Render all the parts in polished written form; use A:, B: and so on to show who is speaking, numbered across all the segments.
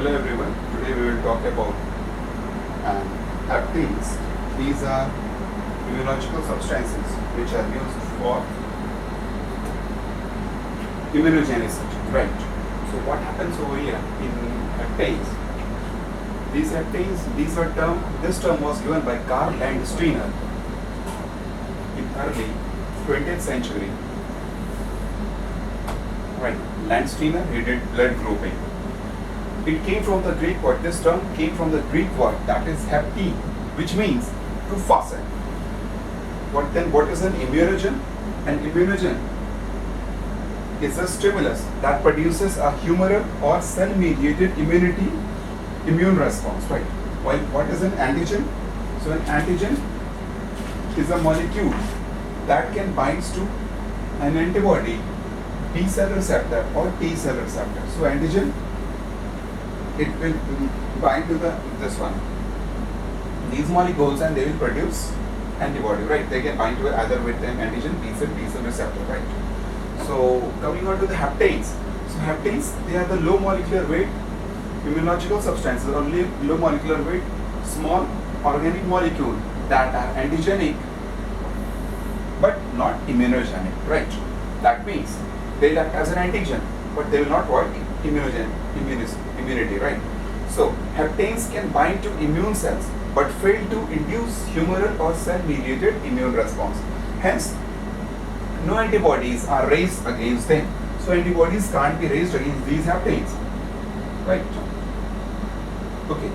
A: Hello everyone, today we will talk about haptens. These are immunological substances which are used for immunogenicity, right? So what happens over here in haptens? This term was given by Karl Landsteiner in early 20th century. Right, Landsteiner, he did blood grouping. It came from the Greek word, this term came from the Greek word that is hapti, which means to fasten. What is an immunogen? An immunogen is a stimulus that produces a humoral or cell-mediated immune response, right? While what is an antigen? So an antigen is a molecule that can bind to an antibody, B cell receptor or T cell receptor. So antigen, it will bind to this one, these molecules, and they will produce antibody, right? They can bind to it either with an antigen, B cell receptor, right? So coming on to the haptens. So haptens, they are the low molecular weight immunological substances, or low molecular weight small organic molecule that are antigenic but not immunogenic, right? That means they act as an antigen, but they will not work immunity, right? So haptens can bind to immune cells but fail to induce humoral or cell-mediated immune response. Hence, no antibodies are raised against them. So antibodies can't be raised against these haptens, right? Okay.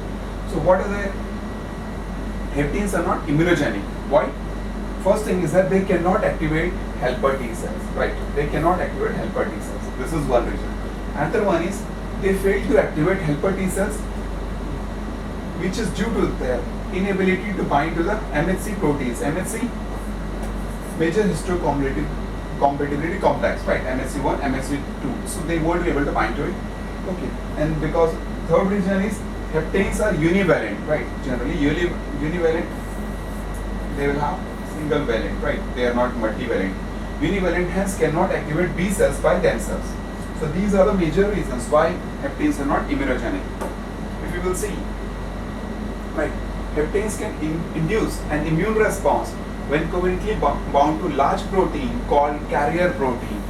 A: So what are the haptens are not immunogenic? Why? First thing is that they cannot activate helper T cells, right? They cannot activate helper T cells. This is one reason. Another one is they fail to activate helper T cells, which is due to their inability to bind to the MHC proteins. MHC, major histocompatibility complex, right? MHC1, MHC2. So they won't be able to bind to it. Okay. And because third reason is haptens are univalent, right? Generally univalent, they will have single valent, right? They are not multivalent. Univalent hence cannot activate B cells by themselves. So these are the major reasons why haptens are not immunogenic. If you will see, right, haptens can induce an immune response when covalently bound to large protein called carrier protein,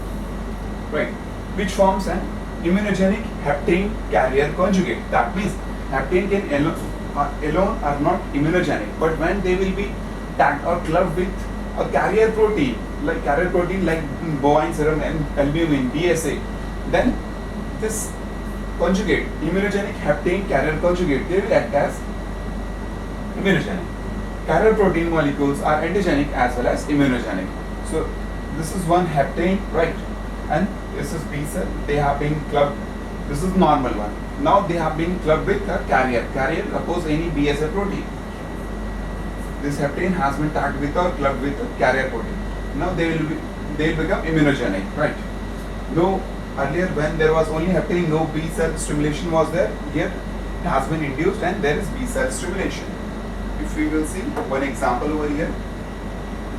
A: right, which forms an immunogenic hapten carrier conjugate. That means hapten can alone are not immunogenic, but when they will be tagged or clubbed with a carrier protein like bovine serum and albumin, BSA, then this conjugate, immunogenic hapten carrier conjugate, they will act as immunogenic. Carrier protein molecules are antigenic as well as immunogenic. So this is one hapten, right? And this is B cell. They have been clubbed. This is normal one. Now they have been clubbed with a carrier. Carrier, suppose any BSA protein. This hapten has been tagged with or clubbed with a carrier protein. Now they will become immunogenic, right? No, earlier when there was only hapten, no B cell stimulation was there. Here it has been induced and there is B cell stimulation. If we will see one example over here,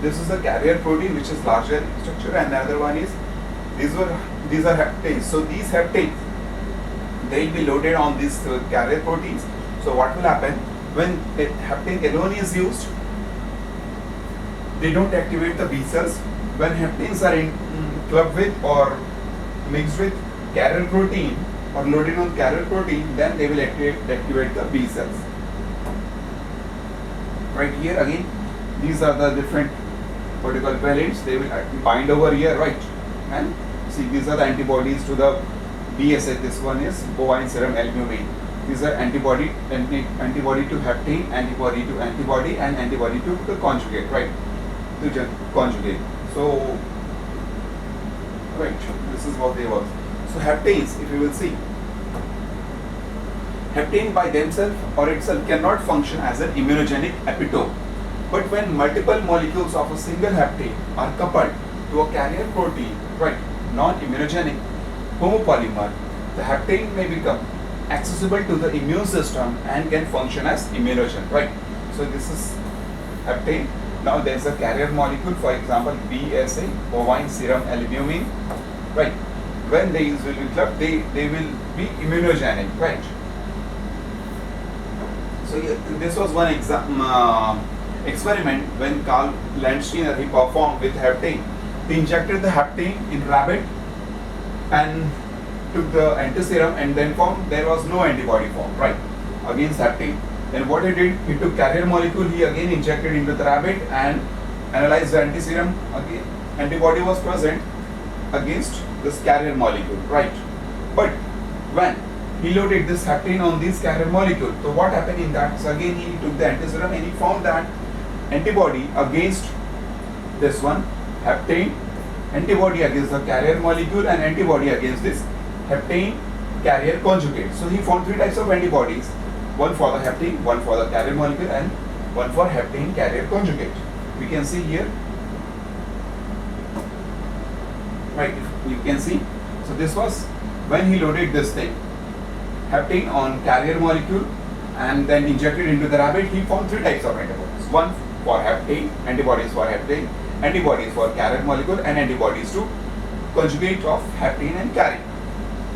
A: this is a carrier protein which is larger in structure, and the other one is these are haptens. So these haptens, they will be loaded on these carrier proteins. So what will happen when hapten alone is used? They don't activate the B cells. When haptens are clubbed with or mixed with carrier protein or loaded on carrier protein, then they will activate the B cells. Right here again, these are the different particle valents. They will bind over here, right? And see, these are the antibodies to the BSA. This one is bovine serum albumin. These are antibody to hapten, antibody to antibody, and antibody to the conjugate, right? To conjugate. So, right, this is what they work. So haptens, if you will see, hapten by themselves or itself cannot function as an immunogenic epitope. But when multiple molecules of a single hapten are coupled to a carrier protein, right, non-immunogenic homopolymer, the hapten may become accessible to the immune system and can function as immunogen, right? So this is hapten. Now there is a carrier molecule, for example, BSA, bovine serum albumin, right? When these will be clubbed, they will be immunogenic, right? So this was one experiment when Carl Landsteiner he performed with heptane. He injected the heptane in rabbit and took the antiserum, and then there was no antibody formed, right, against heptane. Then what he did, he took carrier molecule, he again injected into the rabbit and analyzed the antiserum. Again, antibody was present against this carrier molecule, right? But when he loaded this heptane on this carrier molecule, so what happened in that? So again he took the antiserum and he found that antibody against this one, heptane, antibody against the carrier molecule, and antibody against this heptane carrier conjugate. So he found three types of antibodies, one for the heptane, one for the carrier molecule, and one for heptane carrier conjugate. We can see here, right, you can see. So this was when he loaded this thing, heptane on carrier molecule, and then injected into the rabbit. He found three types of antibodies, one for heptane, antibodies for heptane, antibodies for carrier molecule, and antibodies to conjugate of heptane and carrier.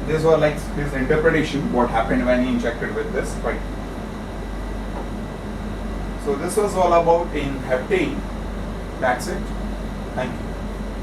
A: This was like his interpretation, what happened when he injected with this, right? So this was all about in heptane. That's it. Thank you.